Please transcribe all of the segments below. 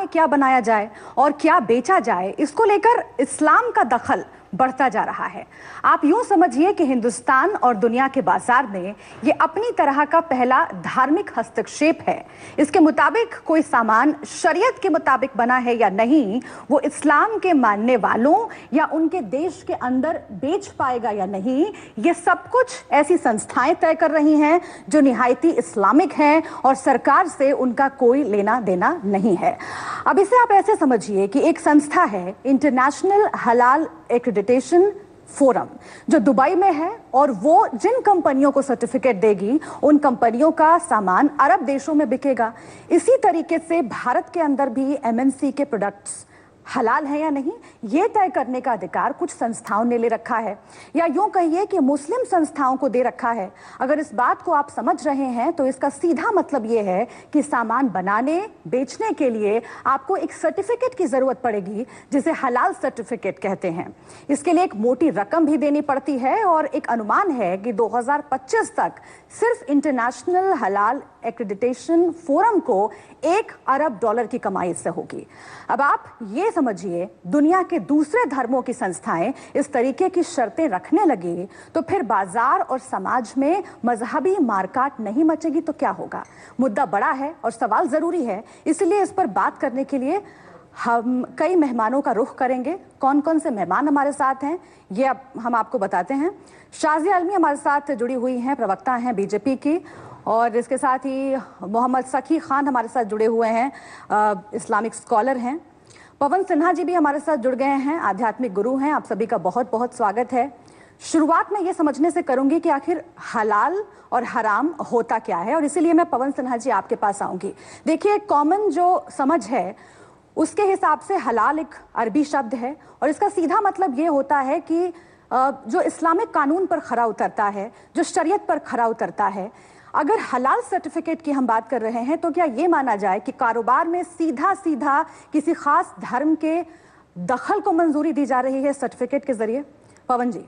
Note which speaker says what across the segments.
Speaker 1: में क्या बनाया जाए और क्या बेचा जाए, इसको लेकर इस्लाम का दखल बढ़ता जा रहा है। आप यूं समझिए कि हिंदुस्तान और दुनिया के बाजार में ये अपनी तरह का पहला धार्मिक हस्तक्षेप है। इसके मुताबिक कोई सामान शरीयत के मुताबिक बना है या नहीं, वो इस्लाम के मानने वालों या उनके देश के अंदर बेच पाएगा या नहीं, ये सब कुछ ऐसी संस्थाएं तय कर रही हैं जो निहायती इस्लामिक हैं और सरकार से उनका कोई लेना देना नहीं है। अब इसे आप ऐसे समझिए कि एक संस्था है, इंटरनेशनल हलाल एक्रेडिटेशन फोरम, जो दुबई में है, और वो जिन कंपनियों को सर्टिफिकेट देगी उन कंपनियों का सामान अरब देशों में बिकेगा। इसी तरीके से भारत के अंदर भी एमएनसी के प्रोडक्ट्स हलाल है या नहीं, ये तय करने का अधिकार कुछ संस्थाओं ने ले रखा है, या यूं कहिए कि मुस्लिम संस्थाओं को दे रखा है। अगर इस बात को आप समझ रहे हैं तो इसका सीधा मतलब ये है कि सामान बनाने बेचने के लिए आपको एक सर्टिफिकेट की जरूरत पड़ेगी, जिसे हलाल सर्टिफिकेट कहते हैं। इसके लिए एक मोटी रकम भी देनी पड़ती है और एक अनुमान है कि 2025 तक सिर्फ इंटरनेशनल हलाल एक्रेडिटेशन फोरम को $1 अरब की कमाई इससे होगी। अब आप ये समझिए, दुनिया के दूसरे धर्मों की संस्थाएं इस तरीके की शर्तें रखने लगी तो फिर बाजार और समाज में मजहबी मारकाट नहीं मचेगी तो क्या होगा? मुद्दा बड़ा है और सवाल जरूरी है, इसलिए इस पर बात करने के लिए हम कई मेहमानों का रुख करेंगे। कौन कौन से मेहमान हमारे साथ हैं ये अब हम आपको बताते हैं। शाजिया आलमी हमारे साथ जुड़ी हुई हैं, प्रवक्ता हैं बीजेपी की, और इसके साथ ही मोहम्मद सखी खान हमारे साथ जुड़े हुए हैं, इस्लामिक स्कॉलर हैं। पवन सिन्हा जी भी हमारे साथ जुड़ गए हैं, आध्यात्मिक गुरु हैं। आप सभी का बहुत बहुत स्वागत है। शुरुआत में ये समझने से करूंगी कि आखिर हलाल और हराम होता क्या है, और इसीलिए मैं पवन सिन्हा जी आपके पास आऊंगी। देखिए, कॉमन जो समझ है उसके हिसाब से हलाल एक अरबी शब्द है और इसका सीधा मतलब ये होता है कि जो इस्लामिक कानून पर खरा उतरता है, जो शरीयत पर खरा उतरता है। अगर हलाल सर्टिफिकेट की हम बात कर रहे हैं तो क्या ये माना जाए कि कारोबार में सीधा सीधा किसी खास धर्म के दखल को मंजूरी दी जा रही है सर्टिफिकेट के जरिए? पवन जी।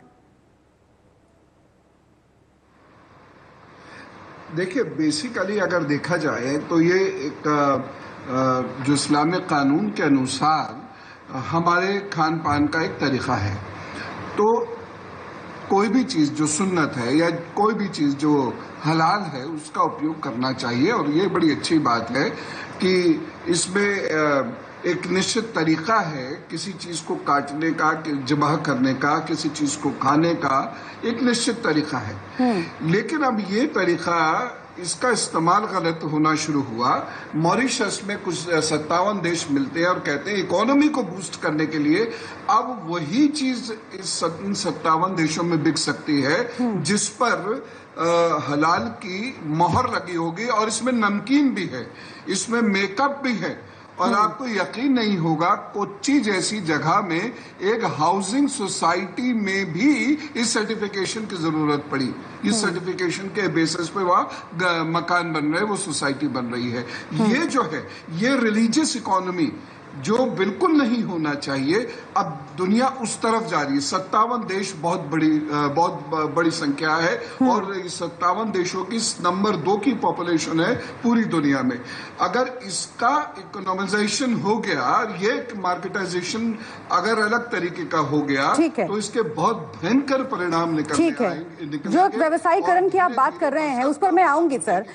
Speaker 2: देखिए, बेसिकली अगर देखा जाए तो ये एक जो इस्लामिक कानून के अनुसार हमारे खान पान का एक तरीका है। तो कोई भी चीज़ जो सुन्नत है या कोई भी चीज़ जो हलाल है उसका उपयोग करना चाहिए, और ये बड़ी अच्छी बात है कि इसमें एक निश्चित तरीका है किसी चीज़ को काटने का, ज़िबह करने का, किसी चीज़ को खाने का एक निश्चित तरीका है। लेकिन अब ये तरीका, इसका इस्तेमाल गलत होना शुरू हुआ। मॉरिशस में कुछ 57 देश मिलते हैं और कहते हैं इकोनॉमी को बूस्ट करने के लिए अब वही चीज इन 57 देशों में बिक सकती है जिस पर हलाल की मोहर लगी होगी, और इसमें नमकीन भी है, इसमें मेकअप भी है। और आपको यकीन नहीं होगा, कोच्चि जैसी जगह में एक हाउसिंग सोसाइटी में भी इस सर्टिफिकेशन की जरूरत पड़ी। इस सर्टिफिकेशन के बेसिस पे वहाँ मकान बन रहे, वो सोसाइटी बन रही है। ये जो है, ये रिलीजियस इकोनॉमी जो बिल्कुल नहीं होना चाहिए, अब दुनिया उस तरफ जा रही है। 57 देश बहुत बड़ी संख्या है, और इस 57 देशों की नंबर 2 की पॉपुलेशन है पूरी दुनिया में। अगर इसका इकोनॉमाइजेशन हो गया, ये मार्केटाइजेशन अगर अलग तरीके का हो गया तो इसके बहुत भयंकर परिणाम निकल
Speaker 1: जो व्यवसायीकरण की आप बात कर रहे हैं उस पर मैं आऊंगी सर।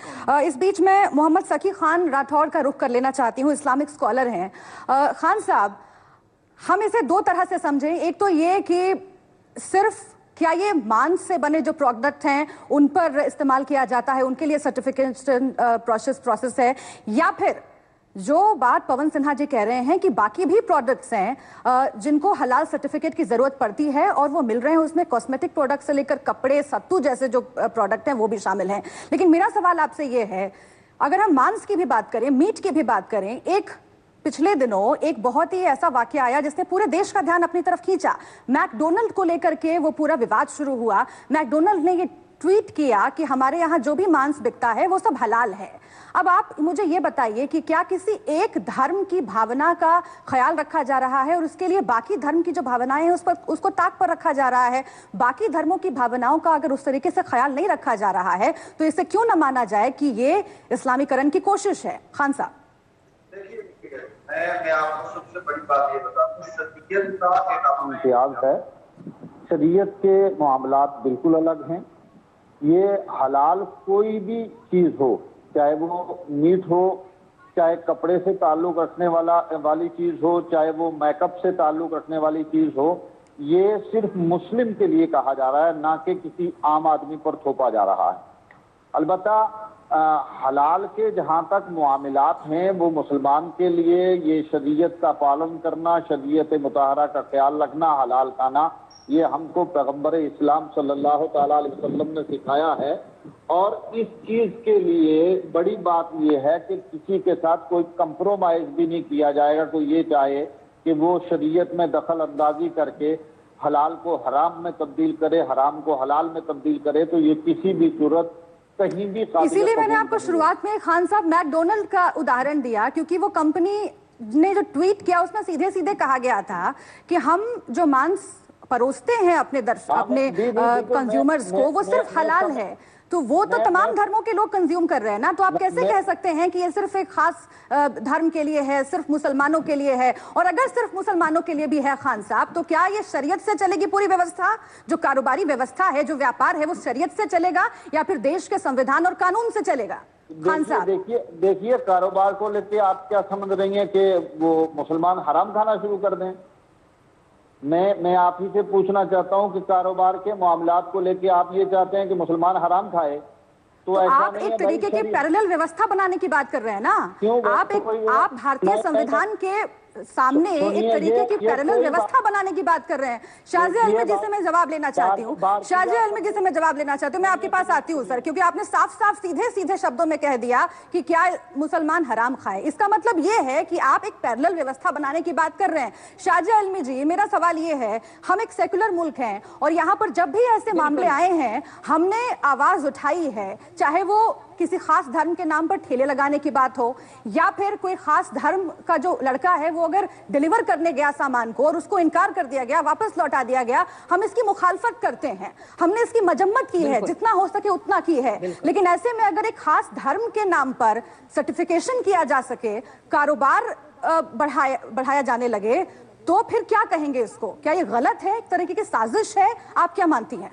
Speaker 1: इस बीच में मोहम्मद सखी खान राठौड़ का रुख कर लेना चाहती हूँ, इस्लामिक स्कॉलर हैं। खान साहब, हम इसे दो तरह से समझें। एक तो ये कि सिर्फ क्या ये मांस से बने जो प्रोडक्ट हैं उन पर इस्तेमाल किया जाता है, उनके लिए सर्टिफिकेशन प्रोसेस है, या फिर जो बात पवन सिन्हा जी कह रहे हैं कि बाकी भी प्रोडक्ट्स हैं जिनको हलाल सर्टिफिकेट की जरूरत पड़ती है और वो मिल रहे हैं, उसमें कॉस्मेटिक प्रोडक्ट से लेकर कपड़े, सत्तू जैसे जो प्रोडक्ट हैं वो भी शामिल हैं। लेकिन मेरा सवाल आपसे ये है, अगर हम मांस की भी बात करें, मीट की भी बात करें, एक पिछले दिनों एक बहुत ही ऐसा वाकया आया जिसने पूरे देश का ध्यान अपनी तरफ खींचा। मैकडोनल्ड को लेकर के वो पूरा विवाद शुरू हुआ। मैकडोनल्ड ने ये ट्वीट किया कि हमारे यहाँ जो भी मांस बिकता है वो सब हलाल है। अब आप मुझे ये बताइए कि क्या किसी एक धर्म की भावना का ख्याल रखा जा रहा है और उसके लिए बाकी धर्म की जो भावनाएं हैं उसको ताक पर रखा जा रहा है? बाकी धर्मों की भावनाओं का अगर उस तरीके से ख्याल नहीं रखा जा रहा है तो इसे क्यों न माना जाए कि ये इस्लामीकरण की कोशिश है? खान साहब।
Speaker 3: देखिए, मैं सबसे बड़ी बात ये बताते हैं, शरीयत का एक
Speaker 4: इम्तियाज है। शरीयत के मामलात बिल्कुल अलग हैं। ये हलाल कोई भी चीज हो, चाहे वो मीट हो, चाहे कपड़े से ताल्लुक रखने वाली चीज हो, चाहे वो मेकअप से ताल्लुक रखने वाली चीज हो, ये सिर्फ मुस्लिम के लिए कहा जा रहा है, ना कि किसी आम आदमी पर थोपा जा रहा है। अलबत्ता हलाल के जहां तक मामलात हैं, वो मुसलमान के लिए ये शरीयत का पालन करना, शरीयत मुताहरा का ख्याल रखना, हलाल खाना, ये हमको पैगंबर इस्लाम सल्लल्लाहु ताला अलैहि वसल्लम ने सिखाया है। और इस चीज के लिए बड़ी बात यह है कि किसी के साथ कोई कंप्रोमाइज भी नहीं किया जाएगा। कोई ये चाहे कि वो शरीयत में दखल अंदाजी करके हलाल को हराम में तब्दील करे, हराम को हलाल में तब्दील करे, तो ये किसी भी सूरत कहीं भी।
Speaker 1: इसीलिए मैंने आपको शुरुआत में खान साहब मैकडोनल्ड का उदाहरण दिया, क्योंकि वो कंपनी ने जो ट्वीट किया उसमें सीधे सीधे कहा गया था कि हम जो मांस परोसते हैं अपने कंज्यूमर्स को, वो सिर्फ हलाल है। तो वो तो तमाम धर्मों के लोग कंज्यूम कर रहे हैं ना, तो आप कैसे कह सकते हैं कि ये सिर्फ एक खास धर्म के लिए है, सिर्फ मुसलमानों के लिए है? और अगर सिर्फ मुसलमानों के लिए भी है खान साहब, तो क्या ये शरीयत से चलेगी पूरी व्यवस्था? जो कारोबारी व्यवस्था है, जो व्यापार है, वो शरीयत से चलेगा या फिर देश के संविधान और कानून से चलेगा? खान साहब
Speaker 4: देखिए, कारोबार को लेके आप क्या समझ रही हैं कि वो मुसलमान हराम खाना शुरू कर दें? मैं आप ही से पूछना चाहता हूं कि कारोबार के मामलात को लेके आप ये चाहते हैं कि मुसलमान हराम खाए? तो ऐसा
Speaker 1: आप एक तरीके की पैरेलल व्यवस्था बनाने की बात कर रहे हैं ना? आप भारतीय संविधान के सामने एक तरीके की पैरेलल व्यवस्था बनाने की बात कर रहे हैं। शाजिया अलमी जी से मैं जवाब लेना चाहती हूँ, मैं आपके पास आती हूँ सर, क्योंकि आपने साफ साफ सीधे सीधे शब्दों में कह दिया कि क्या मुसलमान हराम खाए। इसका मतलब ये है कि आप एक पैरेलल व्यवस्था बनाने की बात कर रहे हैं। शाजिया अलमी जी, मेरा सवाल ये है, हम एक सेकुलर मुल्क हैं और यहाँ पर जब भी ऐसे मामले आए हैं, हमने आवाज उठाई है, चाहे वो किसी खास धर्म के नाम पर ठेले लगाने की बात हो, या फिर कोई खास धर्म का जो लड़का है वो अगर डिलीवर करने गया सामान को और उसको इनकार कर दिया गया, वापस लौटा दिया गया, हम इसकी मुखालफत करते हैं, हमने इसकी मजम्मत की है, जितना हो सके उतना की है। लेकिन ऐसे में अगर एक खास धर्म के नाम पर सर्टिफिकेशन किया जा सके, कारोबार बढ़ाया जाने लगे, तो फिर क्या कहेंगे इसको? क्या ये गलत है, एक तरीके की साजिश है? आप क्या मानती हैं?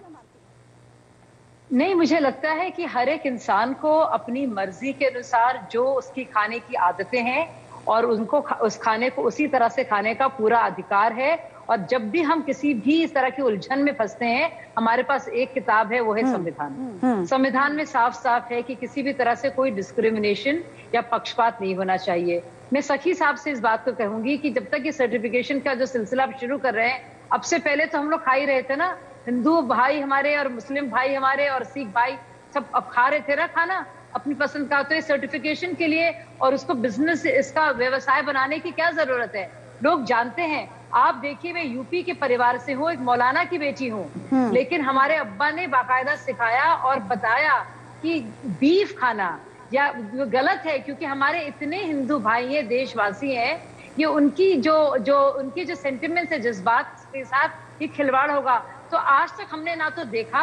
Speaker 5: नहीं, मुझे लगता है कि हर एक इंसान को अपनी मर्जी के अनुसार जो उसकी खाने की आदतें हैं और उनको उस खाने को उसी तरह से खाने का पूरा अधिकार है। और जब भी हम किसी भी इस तरह की उलझन में फंसते हैं, हमारे पास एक किताब है, वो है संविधान। संविधान में साफ साफ है कि किसी भी तरह से कोई डिस्क्रिमिनेशन या पक्षपात नहीं होना चाहिए। मैं सखी साहब से इस बात को कहूंगी कि जब तक ये सर्टिफिकेशन का जो सिलसिला आप शुरू कर रहे हैं, अब से पहले तो हम लोग खा ही रहे थे ना, हिंदू भाई हमारे और मुस्लिम भाई हमारे और सिख भाई सब अब खा रहे थे ना खाना अपनी पसंद का। तो इस सर्टिफिकेशन के लिए और उसको बिजनेस, इसका व्यवसाय बनाने की क्या जरूरत है? लोग जानते हैं। आप देखिए, मैं यूपी के परिवार से हूँ, एक मौलाना की बेटी हूँ, लेकिन हमारे अब्बा ने बाकायदा सिखाया और बताया कि बीफ खाना या गलत है, क्योंकि हमारे इतने हिंदू भाई हैं, देशवासी हैं, ये उनकी जो सेंटिमेंट्स है, जज्बात के साथ ये खिलवाड़ होगा। तो आज तक हमने ना तो देखा,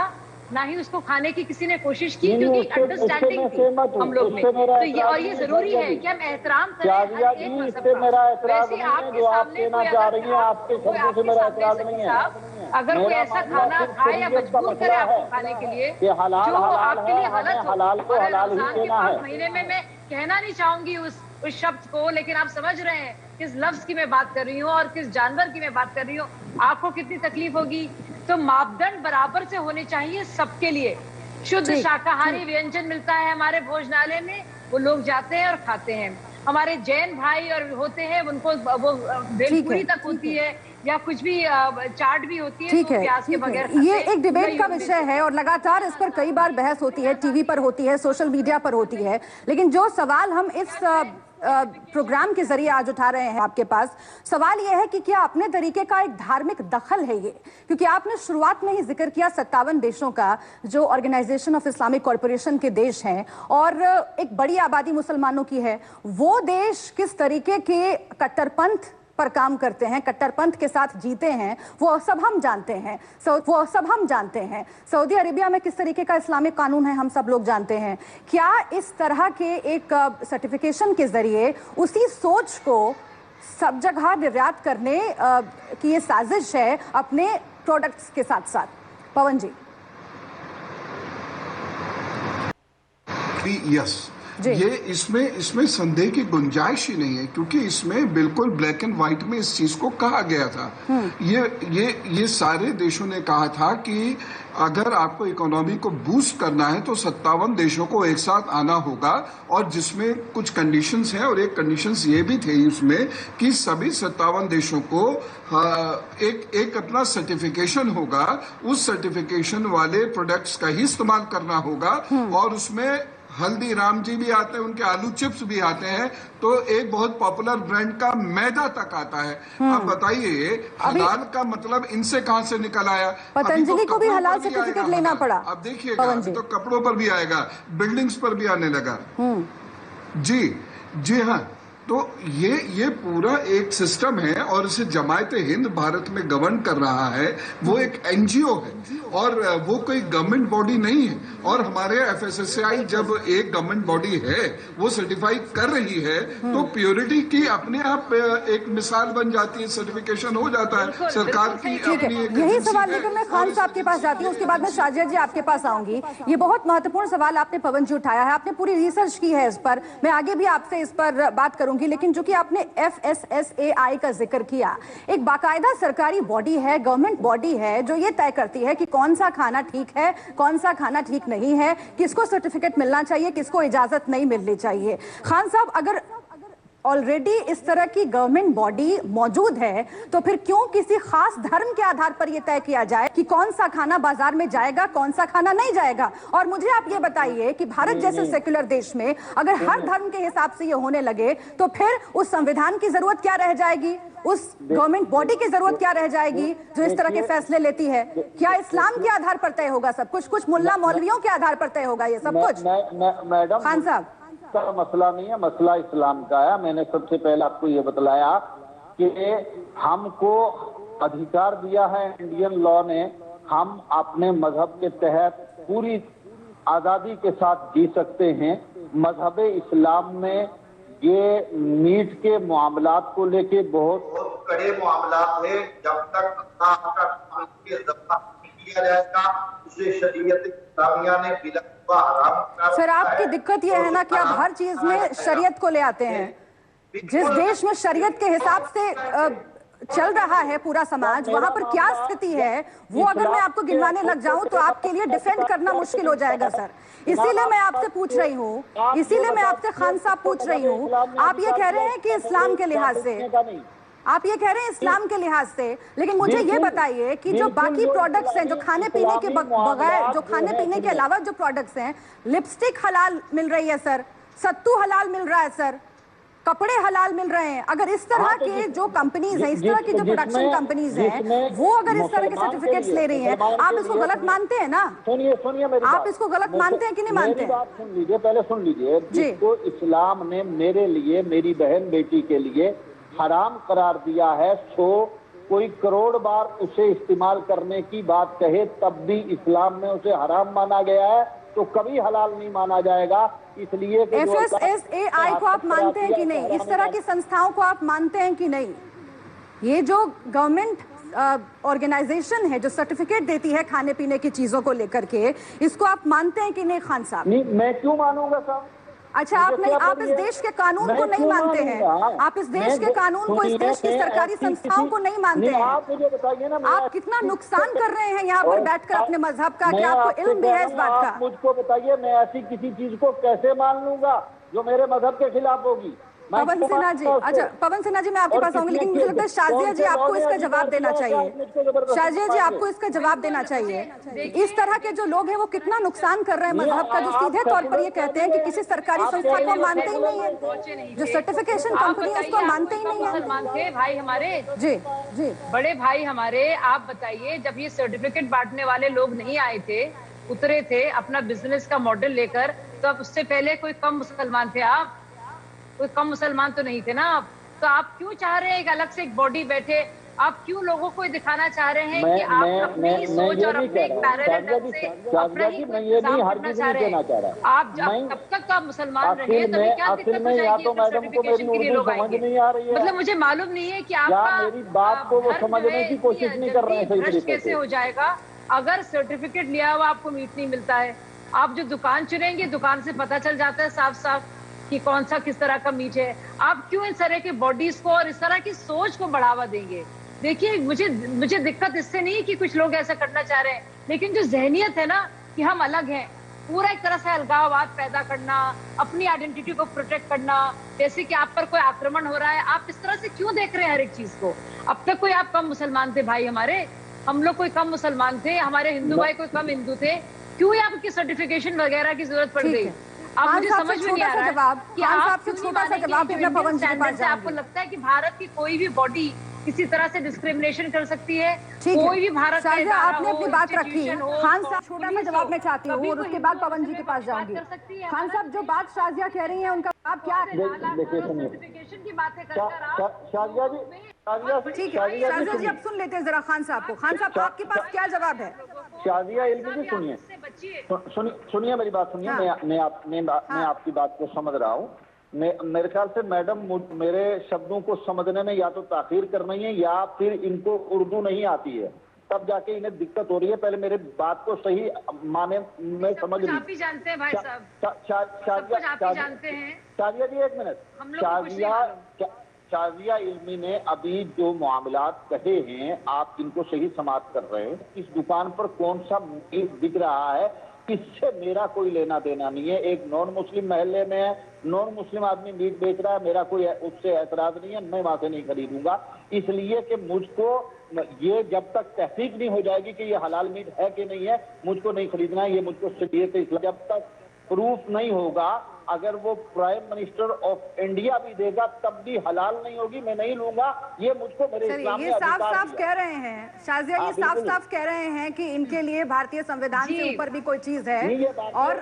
Speaker 5: ना ही उसको खाने की किसी ने कोशिश की, क्योंकि अंडरस्टैंडिंग थी हम लोग में। तो ये और ये जरूरी है कि हम एहतराम करें हर एक मजहब का। वैसे आपके सामने अगर कोई ऐसा खाना खाए या मजबूर करे आपको खाने के लिए जो आपके लिए गलत हो, और रमजान के 5 महीने में मैं कहना नहीं चाहूंगी उस शब्द को, लेकिन आप समझ रहे हैं किस लफ्ज की मैं बात कर रही हूँ और किस जानवर की मैं बात कर रही हूँ। आपको कितनी तकलीफ होगी? तो मापदंड बराबर से होने चाहिए सबके लिए। शुद्ध शाकाहारी व्यंजन मिलता है हमारे भोजनालय में, वो लोग जाते हैं और खाते हैं। हमारे जैन भाई और होते हैं, उनको वो भेलपुरी तक होती है या कुछ भी चाट भी होती है, तो प्याज के बगैर।
Speaker 1: ये एक डिबेट का विषय है और लगातार इस पर कई बार बहस होती है, टीवी पर होती है, सोशल मीडिया पर होती है। लेकिन जो सवाल हम इस प्रोग्राम के जरिए आज उठा रहे हैं आपके पास, सवाल यह है कि क्या अपने तरीके का एक धार्मिक दखल है ये? क्योंकि आपने शुरुआत में ही जिक्र किया 57 देशों का, जो ऑर्गेनाइजेशन ऑफ इस्लामिक कॉरपोरेशन के देश हैं और एक बड़ी आबादी मुसलमानों की है। वो देश किस तरीके के कट्टरपंथ पर काम करते हैं, कट्टरपंथ के साथ जीते हैं, वो सब हम जानते हैं। सऊदी अरेबिया में किस तरीके का इस्लामिक कानून है, हम सब लोग जानते हैं। क्या इस तरह के एक सर्टिफिकेशन के जरिए उसी सोच को सब जगह निर्यात करने की ये साजिश है अपने प्रोडक्ट्स के साथ साथ। पवन जी।
Speaker 2: यस, ये इसमें संदेह की गुंजाइश ही नहीं है, क्योंकि इसमें बिल्कुल ब्लैक एंड व्हाइट में इस चीज को कहा गया था। ये सारे देशों ने कहा था कि अगर आपको इकोनॉमी को बूस्ट करना है तो 57 देशों को एक साथ आना होगा, और जिसमें कुछ कंडीशंस हैं, और एक कंडीशंस ये भी थे उसमें कि सभी 57 देशों को एक अपना सर्टिफिकेशन होगा, उस सर्टिफिकेशन वाले प्रोडक्ट्स का ही इस्तेमाल करना होगा, और उसमें हल्दीराम जी भी आते हैं, उनके आलू चिप्स भी आते हैं, तो एक बहुत पॉपुलर ब्रांड का मैदा तक आता है। अब बताइए हलाल का मतलब इनसे कहां से निकल आया?
Speaker 1: पतंजलि को भी हलाल सर्टिफिकेट लेना पड़ा।
Speaker 2: अब देखिएगा, अभी तो कपड़ों पर भी आएगा, बिल्डिंग्स पर भी आने लगा। जी हाँ, तो ये पूरा एक सिस्टम है, और इसे जमायत हिंद भारत में गवर्न कर रहा है। वो एक एनजीओ है, और वो कोई गवर्नमेंट बॉडी नहीं है। और हमारे एफएसएसएआई जब एक गवर्नमेंट बॉडी है, वो सर्टिफाई कर रही है, तो प्योरिटी की अपने आप एक मिसाल बन जाती है, सर्टिफिकेशन हो जाता है। सरकार की अपनी एक
Speaker 1: यही सवाल लेकर मैं खान साहब के पास जाती हूँ, उसके बाद मैं शाजिया जी आपके पास आऊंगी। ये बहुत महत्वपूर्ण सवाल आपने पवन जी उठाया है, आपने पूरी रिसर्च की है इस पर, मैं आगे भी आपसे इस पर बात करूंगी। लेकिन जो कि आपने एफएसएसएआई का जिक्र किया, एक बाकायदा सरकारी बॉडी है, गवर्नमेंट बॉडी है, जो ये तय करती है कि कौन सा खाना ठीक है, कौन सा खाना ठीक नहीं है, किसको सर्टिफिकेट मिलना चाहिए, किसको इजाजत नहीं मिलनी चाहिए। खान साहब, अगर ऑलरेडी इस तरह की गवर्नमेंट बॉडी मौजूद है, तो फिर क्यों किसी खास धर्म के आधार पर यह तय किया जाए कि कौन सा खाना बाजार में जाएगा, कौन सा खाना नहीं जाएगा? और मुझे आप ये बताइए कि भारत जैसे सेक्युलर देश में अगर हर धर्म के हिसाब से ये होने लगे, तो फिर उस संविधान की जरूरत क्या रह जाएगी, उस गवर्नमेंट बॉडी की जरूरत क्या रह जाएगी जो इस तरह के फैसले लेती है? क्या इस्लाम के आधार पर तय होगा सब कुछ? कुछ मुल्ला मौलवियों के आधार पर तय होगा ये सब कुछ?
Speaker 4: मैडम,
Speaker 1: खान साहब,
Speaker 4: का मसला नहीं है, मसला इस्लाम का है। मैंने सबसे पहले आपको ये बतलाया कि हमको अधिकार दिया है इंडियन लॉ ने, हम अपने मजहब के तहत पूरी आजादी के साथ जी सकते हैं। मजहब इस्लाम में ये मीट के मामलात को लेके बहुत
Speaker 3: कड़े मामलात है। जब तक किया जाएगा, उसे शरीयत इस्लामिया ने
Speaker 1: सर, आपकी दिक्कत यह है ना कि आप हर चीज में शरीयत को ले आते हैं। जिस देश में शरीयत के हिसाब से चल रहा है पूरा समाज, वहां पर क्या स्थिति है वो अगर मैं आपको गिनवाने लग जाऊं तो आपके लिए डिफेंड करना मुश्किल हो जाएगा सर। इसीलिए मैं आपसे पूछ रही हूँ, इसीलिए मैं आपसे खान साहब पूछ रही हूँ, आप ये कह रहे हैं कि इस्लाम के लिहाज से, आप ये कह रहे हैं इस्लाम के लिहाज से, लेकिन मुझे ये बताइए कि जो बाकी प्रोडक्ट्स हैं, जो खाने पीने के बगैर, जो खाने पीने के अलावा जो प्रोडक्ट्स हैं, लिपस्टिक हलाल मिल रही है सर, सत्तू हलाल मिल रहा है सर, कपड़े हलाल मिल रहे हैं। अगर इस तरह के जो कंपनीज हैं, इस तरह की जो प्रोडक्शन कंपनीज हैं, वो अगर इस तरह के सर्टिफिकेट्स ले रही हैं, आप इसको गलत मानते हैं ना?
Speaker 4: सुनिए मेरी
Speaker 1: आप इसको गलत मानते हैं कि नहीं मानते?
Speaker 4: मेरी बात सुन लीजिए, पहले सुन लीजिए। जिसको इस्लाम ने मेरे लिए, मेरी बहन बेटी के लिए हराम करार दिया है, सो कोई करोड़ बार उसे इस्तेमाल करने की बात कहे तब भी इस्लाम में उसे हराम माना गया है, तो कभी हलाल नहीं माना जाएगा। इसलिए
Speaker 1: एफएसएसएआई को आप मानते हैं कि नहीं? इस तरह की संस्थाओं को आप मानते हैं कि नहीं? ये जो गवर्नमेंट ऑर्गेनाइजेशन है जो सर्टिफिकेट देती है खाने पीने की चीजों को लेकर के, इसको आप मानते हैं कि नहीं खान साहब?
Speaker 4: नहीं, मैं क्यों मानूंगा साहब?
Speaker 1: अच्छा, आप नहीं, आप इस देश के कानून को नहीं मानते हैं, आप इस देश के कानून को, इस देश की सरकारी संस्थाओं को नहीं मानते हैं।
Speaker 4: आप मुझे बताइए ना,
Speaker 1: आप कितना नुकसान कर रहे हैं यहाँ पर बैठकर अपने मजहब का, क्या आपको इल्म भी है इस बात का?
Speaker 4: मुझको बताइए, मैं ऐसी किसी चीज को कैसे मान लूंगा जो मेरे मजहब के खिलाफ होगी?
Speaker 1: पवन सिन्हा जी, अच्छा पवन सिन्हा जी, मैं आपके पास आऊंगी, लेकिन मुझे लगता है शाजिया जी आपको इसका जवाब देना चाहिए। शाजिया जी आपको इसका जवाब देना चाहिए। इस तरह के जो लोग हैं वो कितना नुकसान कर रहे हैं मजहब का, जो सीधे तौर पर ये कहते हैं कि किसी सरकारी संस्था को मानते ही नहीं है, जो सर्टिफिकेशन कंपनी है उसको मानते ही नहीं है।
Speaker 5: मुसलमान थे भाई हमारे,
Speaker 1: जी जी,
Speaker 5: बड़े भाई हमारे, आप बताइए, जब ये सर्टिफिकेट बांटने वाले लोग नहीं आए थे, उतरे थे अपना बिजनेस का मॉडल लेकर, तो अब उससे पहले कोई कम मुसलमान थे? आप कोई कम मुसलमान तो नहीं थे ना आप। तो आप क्यों चाह रहे हैं एक अलग से एक बॉडी बैठे आप क्यों लोगों को दिखाना चाह रहे हैं कि आप अपनी सोच और अपने एक पैरेलल ढंग से अपना ही कोई इंतजाम करना चाह रहे हैं? आप कब तक आप मुसलमान रहे, तभी क्या दिक्कत हो जाएगी सर्टिफिकेशन के लिए लोग आएंगे? मतलब मुझे मालूम नहीं है कि आपका
Speaker 4: मेरी बात को वो समझने की कोशिश नहीं कर रहे हैं सही तरीके से।
Speaker 5: कैसे हो जाएगा अगर सर्टिफिकेट लिया हुआ आपको मीट नहीं मिलता है? आप जो दुकान चुनेंगे, दुकान से पता चल जाता है साफ साफ कि कौन सा किस तरह का मीट है। आप क्यों इस तरह के बॉडीज को और इस तरह की सोच को बढ़ावा देंगे? देखिए, मुझे दिक्कत इससे नहीं कि कुछ लोग ऐसा करना चाह रहे हैं, लेकिन जो जहनियत है ना कि हम अलग हैं, पूरा एक तरह से अलगाववाद पैदा करना, अपनी आइडेंटिटी को प्रोटेक्ट करना, जैसे कि आप पर कोई आक्रमण हो रहा है, आप इस तरह से क्यों देख रहे हैं हर एक चीज को? अब तक कोई आप कम मुसलमान थे भाई हमारे? हम लोग कोई कम मुसलमान थे? हमारे हिंदू भाई कोई कम हिंदू थे? क्यों आपकी सर्टिफिकेशन वगैरह की जरूरत पड़ गई? अब मुझे समझ में नहीं आ रहा है कि आप छोटा सा जवाब आपको लगता है कि भारत की कोई भी बॉडी किसी तरह से डिस्क्रिमिनेशन कर सकती है? कोई भी भारत का इदारा
Speaker 1: आपने अपनी बात रखी। खान साहब, छोटा सा जवाब मैं चाहती हूँ और उसके बाद पवन जी के पास जाऊंगी। खान साहब, जो बात शाजिया कह रही हैं उनका आप क्या?
Speaker 4: देखिए सुनिए,
Speaker 5: सर्टिफिकेशन की बातें करते
Speaker 4: शाजिया जी,
Speaker 1: ठीक है शाजिया जी, अब सुन लेते हैं जरा खान साहब को। खान साहब, आपके पास क्या जवाब है?
Speaker 4: शाजिया इल्मी जी, सुनिए मेरी बात सुनिए। मैं आपकी बात को समझ रहा हूँ। मेरे ख्याल से मैडम मेरे शब्दों को समझने में या तो ताखीर कर रही है या फिर इनको उर्दू नहीं आती है, तब जाके इन्हें दिक्कत हो रही है। पहले मेरे बात को सही माने में समझ ली।
Speaker 5: आप ही जानते हैं भाई साहब,
Speaker 4: शाजिया जी एक मिनट। शाजिया इल्मी ने अभी जो मामलात कहे हैं, आप इनको सही समाप्त कर रहे हैं। इस दुकान पर कौन सा मीट बिक रहा है, इससे मेरा कोई लेना देना नहीं है। एक नॉन मुस्लिम महल्ले में नॉन मुस्लिम आदमी मीट बेच रहा है, मेरा कोई उससे ऐतराज नहीं है, मैं वहां से नहीं खरीदूंगा। इसलिए कि मुझको ये जब तक तहकीक नहीं हो जाएगी कि ये हलाल मीट है कि नहीं है, मुझको नहीं खरीदना है। ये मुझको शरीयत जब तक प्रूफ नहीं होगा, अगर वो प्राइम मिनिस्टर ऑफ इंडिया भी देगा तब भी हलाल नहीं होगी, मैं नहीं लूंगा। ये मुझको मेरे इस्लाम ने
Speaker 1: साफ साफ कह रहे हैं शाजिया, ये साफ साफ कह रहे हैं कि इनके लिए भारतीय संविधान से ऊपर भी कोई चीज है और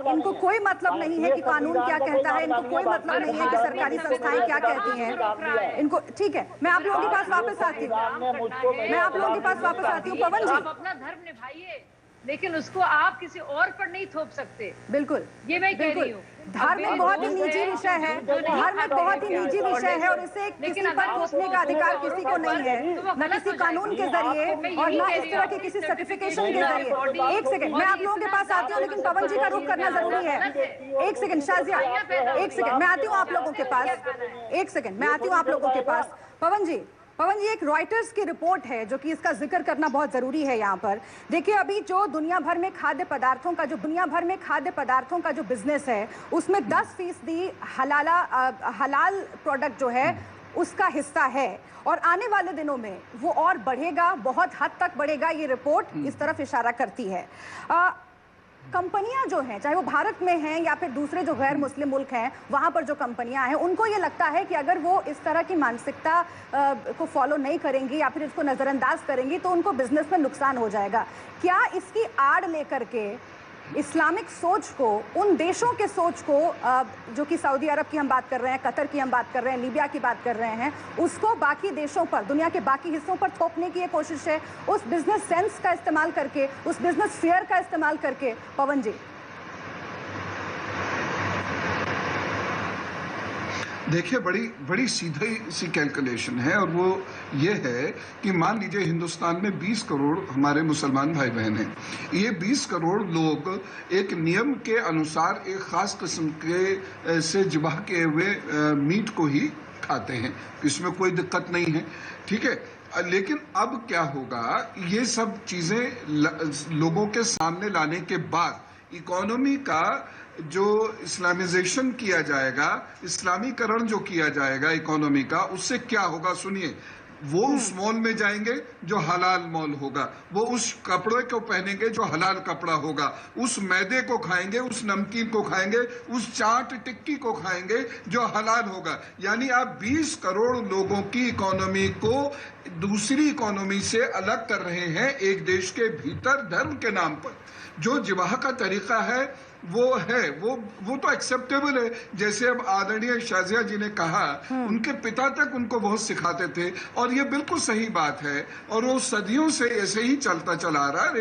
Speaker 1: इनको कोई मतलब नहीं है कि कानून क्या कहता है, इनको कोई मतलब नहीं है कि सरकारी संस्थाएं क्या कहती हैं इनको। ठीक है, मैं आप लोगों के पास वापस आती हूँ। पवन जी,
Speaker 5: अपना धर्म निभाइए, लेकिन उसको आप किसी और पर नहीं थोप सकते।
Speaker 1: बिल्कुल,
Speaker 5: ये मैं कह रही हूँ।
Speaker 1: धर्म एक बहुत ही निजी विषय है, धर्म एक बहुत ही निजी विषय है और इसे किसी पर थोपने का अधिकार किसी को नहीं है, न किसी कानून के जरिए और न इस तरह के किसी सर्टिफिकेशन के जरिए। एक सेकंड, मैं आप लोगों के पास आती हूँ, लेकिन पवन जी का रुख करना जरूरी है। एक सेकंड शाजिया, एक सेकंड, मैं आती हूँ आप लोगों के पास। एक सेकंड, मैं आती हूँ आप लोगों के पास। पवन जी, एक रॉयटर्स की रिपोर्ट है जो कि इसका जिक्र करना बहुत जरूरी है यहाँ पर। देखिए, अभी जो दुनिया भर में खाद्य पदार्थों का जो बिजनेस है, उसमें 10% हलाल प्रोडक्ट जो है उसका हिस्सा है और आने वाले दिनों में वो और बढ़ेगा, बहुत हद तक बढ़ेगा। ये रिपोर्ट इस तरफ इशारा करती है। कंपनियां जो हैं, चाहे वो भारत में हैं या फिर दूसरे जो गैर मुस्लिम मुल्क हैं, वहां पर जो कंपनियां हैं, उनको ये लगता है कि अगर वो इस तरह की मानसिकता को फॉलो नहीं करेंगी या फिर इसको नज़रअंदाज करेंगी तो उनको बिजनेस में नुकसान हो जाएगा। क्या इसकी आड़ लेकर के इस्लामिक सोच को, उन देशों के सोच को जो कि सऊदी अरब की हम बात कर रहे हैं, कतर की हम बात कर रहे हैं, लीबिया की बात कर रहे हैं, उसको बाकी देशों पर, दुनिया के बाकी हिस्सों पर थोपने की ये कोशिश है, उस बिजनेस सेंस का इस्तेमाल करके, उस बिजनेस फेयर का इस्तेमाल करके? पवन जी,
Speaker 2: देखिए, बड़ी सीधी सी कैलकुलेशन है और वो ये है कि मान लीजिए हिंदुस्तान में 20 करोड़ हमारे मुसलमान भाई बहन हैं। ये 20 करोड़ लोग एक नियम के अनुसार एक ख़ास किस्म के से ज़िबाह किए हुए मीट को ही खाते हैं, इसमें कोई दिक्कत नहीं है, ठीक है। लेकिन अब क्या होगा, ये सब चीज़ें लोगों के सामने लाने के बाद इकोनॉमी का जो इस्लामाइजेशन किया जाएगा, इस्लामीकरण जो किया जाएगा इकोनॉमी का, उससे क्या होगा सुनिए। वो उस मॉल में जाएंगे जो हलाल मॉल होगा, वो उस कपड़े को पहनेंगे जो हलाल कपड़ा होगा, उस मैदे को खाएंगे, उस नमकीन को खाएंगे, उस चाट टिक्की को खाएंगे जो हलाल होगा। यानी आप 20 करोड़ लोगों की इकोनॉमी को दूसरी इकोनॉमी से अलग कर रहे हैं एक देश के भीतर धर्म के नाम पर। जो जिबाह का तरीका है वो है, वो तो एक्सेप्टेबल है। जैसे अब आदरणीय शाजिया जी ने कहा, उनके पिता तक उनको बहुत सिखाते थे, और ये बिल्कुल सही बात है, और वो सदियों से ऐसे ही चलता चला आ रहा है।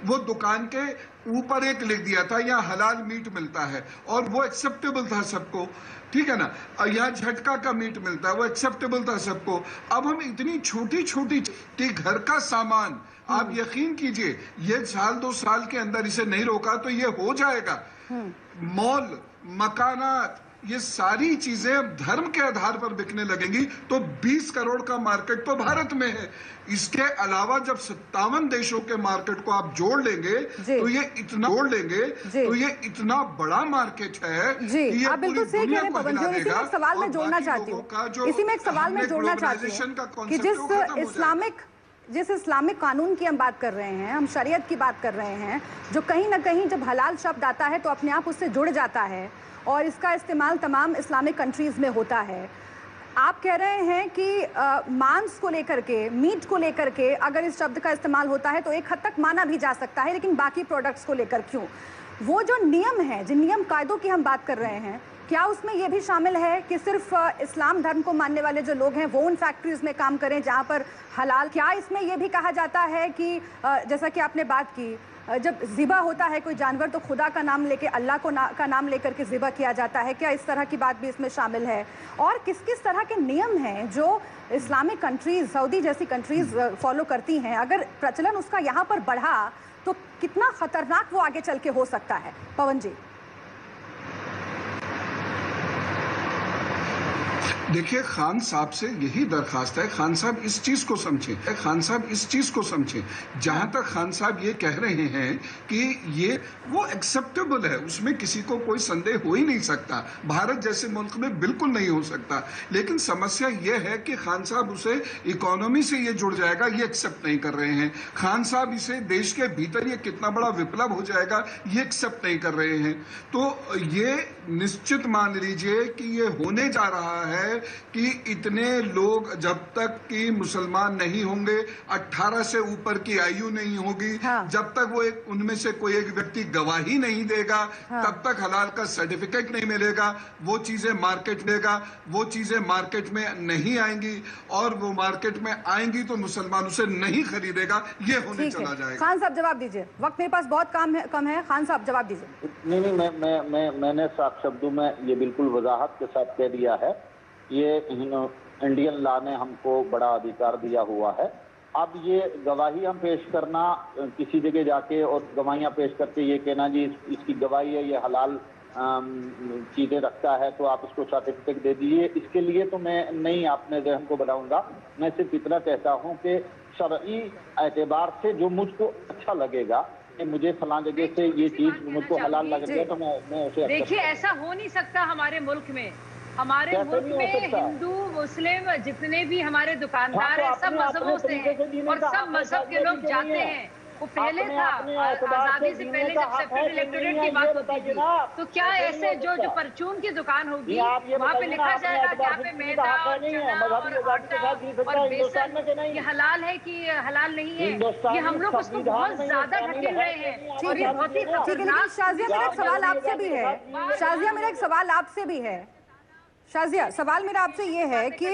Speaker 2: वो दुकान के ऊपर एक लिख दिया था, यहाँ हलाल मीट मिलता है, और वो एक्सेप्टेबल था सबको, ठीक है ना। यहाँ झटका का मीट मिलता है, वो एक्सेप्टेबल था सबको। अब हम इतनी छोटी छोटी घर का सामान, आप यकीन कीजिए, ये साल 2 साल के अंदर इसे नहीं रोका तो ये हो जाएगा। मॉल, मकानात, ये सारी चीजें अब धर्म के आधार पर बिकने लगेंगी, तो 20 करोड़ का मार्केट तो भारत में है। इसके अलावा जब 57 देशों के मार्केट को आप जोड़ लेंगे तो ये इतना बड़ा मार्केट है
Speaker 1: जी,
Speaker 2: कि ये
Speaker 1: आप बिल्कुल सही कह रहे हैं पवन जी। इसी में एक सवाल मैं जोड़ना चाहती हूँ कि जिस इस्लामिक कानून की हम बात कर रहे हैं, हम शरीयत की बात कर रहे हैं, जो कहीं ना कहीं जब हलाल शब्द आता है तो अपने आप उससे जुड़ जाता है, और इसका इस्तेमाल तमाम इस्लामिक कंट्रीज में होता है। आप कह रहे हैं कि मांस को लेकर के, मीट को लेकर के अगर इस शब्द का इस्तेमाल होता है तो एक हद तक माना भी जा सकता है, लेकिन बाकी प्रोडक्ट्स को लेकर क्यों? वो जो नियम है, जिन नियम कायदों की हम बात कर रहे हैं, क्या उसमें यह भी शामिल है कि सिर्फ इस्लाम धर्म को मानने वाले जो लोग हैं वो उन फैक्ट्रीज में काम करें जहां पर हलाल? क्या इसमें यह भी कहा जाता है कि जैसा कि आपने बात की, जब ज़िबा होता है कोई जानवर तो खुदा का नाम लेके, अल्लाह का नाम लेकर के ज़िबा किया जाता है? क्या इस तरह की बात भी इसमें शामिल है? और किस किस तरह के नियम हैं जो इस्लामिक कंट्रीज, सऊदी जैसी कंट्रीज फॉलो करती हैं? अगर प्रचलन उसका यहाँ पर बढ़ा तो कितना खतरनाक वो आगे चल के हो सकता है? पवन जी।
Speaker 2: देखिए, खान साहब से यही दरखास्त है, खान साहब इस चीज को समझें, जहां तक खान साहब ये कह रहे हैं कि ये वो एक्सेप्टेबल है, उसमें किसी को कोई संदेह हो ही नहीं सकता, भारत जैसे मुल्क में बिल्कुल नहीं हो सकता। लेकिन समस्या ये है कि खान साहब उसे इकोनॉमी से ये जुड़ जाएगा, ये एक्सेप्ट नहीं कर रहे हैं। खान साहब इसे देश के भीतर ये कितना बड़ा विप्लव हो जाएगा, ये एक्सेप्ट नहीं कर रहे हैं। तो ये निश्चित मान लीजिए कि ये होने जा रहा है कि इतने लोग जब तक कि मुसलमान नहीं होंगे, 18 से ऊपर की आयु नहीं होगी, जब तक वो उनमें से कोई एक व्यक्ति गवाही नहीं देगा, तब तक हलाल का सर्टिफिकेट नहीं मिलेगा, वो चीजें मार्केट देगा, वो चीजें मार्केट में नहीं आएंगी, और वो मार्केट में आएंगी तो मुसलमान उसे नहीं खरीदेगा, ये होने चला जाएगा।
Speaker 1: खान साहब जवाब दीजिए, वक्त मेरे पास बहुत कम है। खान साहब जवाब दीजिए।
Speaker 4: नहीं, मैंने साफ शब्दों में ये बिल्कुल वजाहत के साथ कह दिया है। ये इंडियन लॉ ने हमको बड़ा अधिकार दिया हुआ है। अब ये गवाही हम पेश करना, किसी जगह जाके और गवाहियां पेश करके ये कहना जी इसकी गवाही है, ये हलाल चीजें रखता है तो आप इसको सर्टिफिकेट दे दीजिए, इसके लिए तो मैं नहीं अपने जहन को बढ़ाऊंगा। मैं सिर्फ इतना कहता हूँ कि शरई एतबार से जो मुझको अच्छा लगेगा, मुझे फलां जगह से ये चीज मुझको हलाल लग रही है तो मैं उसे।
Speaker 5: देखिए, ऐसा हो नहीं सकता हमारे मुल्क में। हमारे मुल्क में हिंदू, मुस्लिम, जितने भी हमारे दुकानदार हैं, सब मजहबों से हैं, और सब मजहब के लोग जाते हैं। वो पहले था, आजादी से पहले जब सेपरेट इलेक्टोरेट की बात होती थी, तो क्या ऐसे जो परचून की दुकान होगी वहाँ पे लिखा जाएगा कि यहाँ पे मैदा और चना और आटा और बेसन ये हलाल है कि हलाल नहीं है? ये हम लोग उसको बहुत ज्यादा ढकेल रहे हैं, और ये बहुत ही खतरनाक।
Speaker 1: शाजिया, मेरा एक सवाल आपसे भी है। शाजिया, मेरा एक सवाल आपसे भी है। शाजिया, सवाल मेरा आपसे ये है कि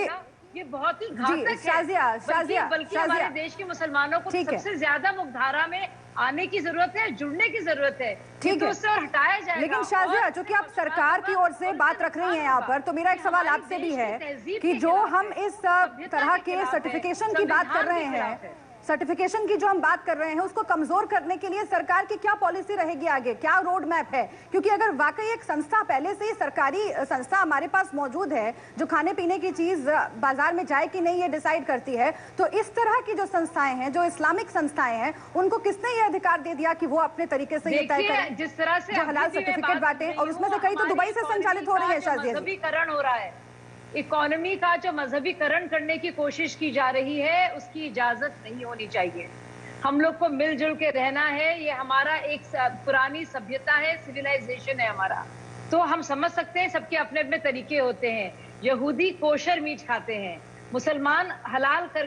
Speaker 5: ये बहुत ही घातक है, बल्कि हमारे देश के मुसलमानों को सबसे ज्यादा मुख्यधारा में आने की जरूरत है, जुड़ने की जरूरत है, ठीक है, उससे और हटाया जाएगा।
Speaker 1: लेकिन शाजिया, चूंकि आप सरकार की ओर से बात रख रही हैं यहाँ पर, तो मेरा एक सवाल आपसे भी है कि जो हम इस तरह के सर्टिफिकेशन की बात कर रहे हैं, सर्टिफिकेशन की जो हम बात कर रहे हैं, उसको कमजोर करने के लिए सरकार की क्या पॉलिसी रहेगी आगे, क्या रोड मैप है? क्योंकि अगर वाकई एक संस्था, पहले से ही सरकारी संस्था हमारे पास मौजूद है जो खाने पीने की चीज बाजार में जाए कि नहीं ये डिसाइड करती है, तो इस तरह की जो संस्थाएं हैं, जो इस्लामिक संस्थाएं हैं, उनको किसने ये अधिकार दे दिया कि वो अपने तरीके से ये तय करें,
Speaker 5: जिस तरह से
Speaker 1: जो हलाल सर्टिफिकेट बांटे? और उसमें से कई तो दुबई से संचालित हो रही है। शाजिया,
Speaker 5: मजहबीकरण हो रहा है, इकोनॉमी का जो मजहबीकरण करने की कोशिश की जा रही है, उसकी इजाजत नहीं होनी चाहिए। हम लोग को मिलजुल के रहना है, ये हमारा एक पुरानी सभ्यता है, सिविलाइजेशन है हमारा। तो हम समझ सकते हैं सबके अपने अपने तरीके होते हैं। यहूदी कोशर मीट खाते हैं, मुसलमान हलाल कर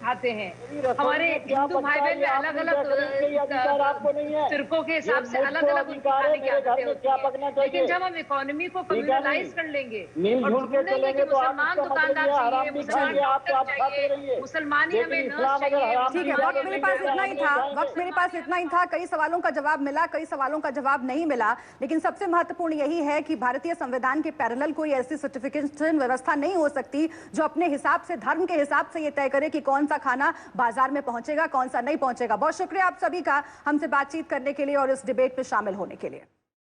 Speaker 5: खाते हैं, हमारे हिंदू भाई बहन में अलग अलग फिरकों के हिसाब से अलग अलग उनकी खाने की आदतें होती हैं। लेकिन जब हम इकोनॉमी को कम्युनलाइज कर लेंगे और ढूंढेंगे कि मुसलमान दुकानदार चाहिए, मुसलमान डॉक्टर चाहिए, मुसलमानी हमें नर्स चाहिए।
Speaker 1: ठीक है, वक्त मेरे पास इतना ही था, वक्त मेरे पास इतना ही था। कई सवालों का जवाब मिला, कई सवालों का जवाब नहीं मिला, लेकिन सबसे महत्वपूर्ण यही है कि भारतीय संविधान के पैरेलल कोई ऐसी सर्टिफिकेशन व्यवस्था नहीं हो सकती जो अपने हिसाब से, धर्म के हिसाब से ये तय करे कि कौन सा खाना बाजार में पहुंचेगा, कौन सा नहीं पहुंचेगा। बहुत शुक्रिया आप सभी का हमसे बातचीत करने के लिए और इस डिबेट में शामिल होने के लिए।